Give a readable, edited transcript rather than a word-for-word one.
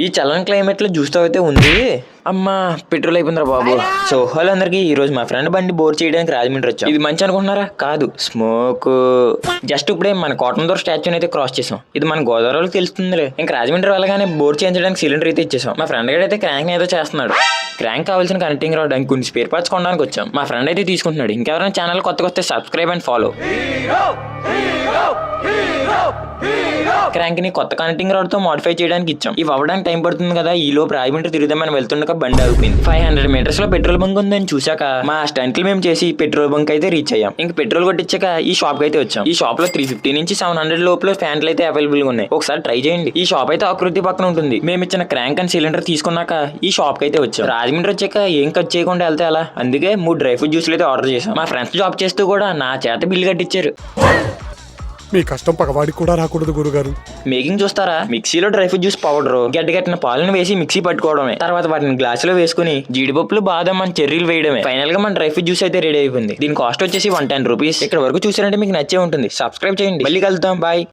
ఈ చల్లని క్లైమేట్ లో జ్యూస్ తో అయితే ఉంది. అమ్మా పెట్రోల్ అయిపోయిందిరా బాబు. సో హలో అందరికి, ఈ రోజు మా ఫ్రెండ్ బండి బోర్ చేయడానికి రాజమండ్రి వచ్చాం. ఇది మంచి అనుకుంటున్నారా? కాదు, స్మోక్. జస్ట్ ఇప్పుడే మన కాటన్ దోర్ స్టాచ్యూని అయితే క్రాస్ చేసాం. ఇది మన గోదావరిలో తెలుస్తుందిలే. ఇంకా రాజమండ్రి వెళ్ళగానే బోర్ చేయించడానికి సిలిండర్ అయితే ఇచ్చేసాం. మా ఫ్రెండ్ గడ్ అయితే క్రాంక్ ఏదో చేస్తున్నాడు. క్రాంక్ కావాల్సిన కనెక్టింగ్ రాడ్ అండ్ కొన్ని స్పేర్ పార్ట్స్ కొనడానికి వచ్చాం. మా ఫ్రెండ్ అయితే తీసుకుంటున్నాడు. ఇంకెవరైనా ఛానల్ కొత్తగా వస్తే సబ్స్క్రైబ్ అండ్ ఫాలో. క్రాంక్ ని కొత్త కనెక్టింగ్ రాడ్ తో మోడిఫై చేయడానికి ఇచ్చాం. ఇవి అవ్వడానికి టైం పడుతుంది కదా. ఈ లోపు రాజమండ్రి తిరుగుదామని వెళ్తుండగా బండి ఆగిపోయింది. 500 మీటర్స్ లో పెట్రోల్ బంక్ ఉందని చూసాక మా స్టంట్లు మేము చేసి పెట్రోల్ బంక్ అయితే రీచ్ అయ్యాం. ఇంక పెట్రోల్ కొట్టించాక ఈ షాప్ కి అయితే వచ్చాం. ఈ షాప్ లో 350 నుంచి 700 లోపల ఫ్యాన్లు అయితే అవైలబుల్ గా ఉన్నాయి. ఒకసారి ట్రై చేయండి. ఈ షాప్ అయితే ఆకృతి పక్కన ఉంటుంది. మేము ఇచ్చిన క్రాంక్ అండ్ సిలిండర్ తీసుకున్నాక ఈ షాప్ కి అయితే వచ్చాం. రాజమండ్రి వచ్చాక ఏం ఖర్చు చేయకుండా వెళ్తే అలా. అందుకే 3 డ్రై ఫ్రూట్ జ్యూస్లు అయితే ఆర్డర్ చేసాం. మా ఫ్రెండ్స్ జాబ్ చేస్తూ కూడా నా చేత బిల్లు కట్టించారు. మీ కష్టం పగవాడికి కూడా రాకూడదు గురుగారు. మేకింగ్ చూస్తారా? మిక్సీలో డ్రై ఫ్రూట్ జ్యూస్ పౌడర్ గట్టిన పాలను వేసి మిక్సీ పట్టుకోవడమే. తర్వాత వాటిని గ్లాసులో వేసుకుని జీడిపప్పులు, బాదం అండ్ చెర్రీలు వేయడమే. ఫైనల్ గా మన డ్రై ఫ్రూట్ జ్యూస్ అయితే రెడీ అయిపోయింది. దీని కాస్ట్ వచ్చేసి 110 రూపీస్. ఇక్కడ వరకు చూసారంటే మీకు నచ్చే ఉంటుంది. సబ్స్క్రైబ్ చేయండి. మళ్ళీ కలుద్దాం. బాయ్.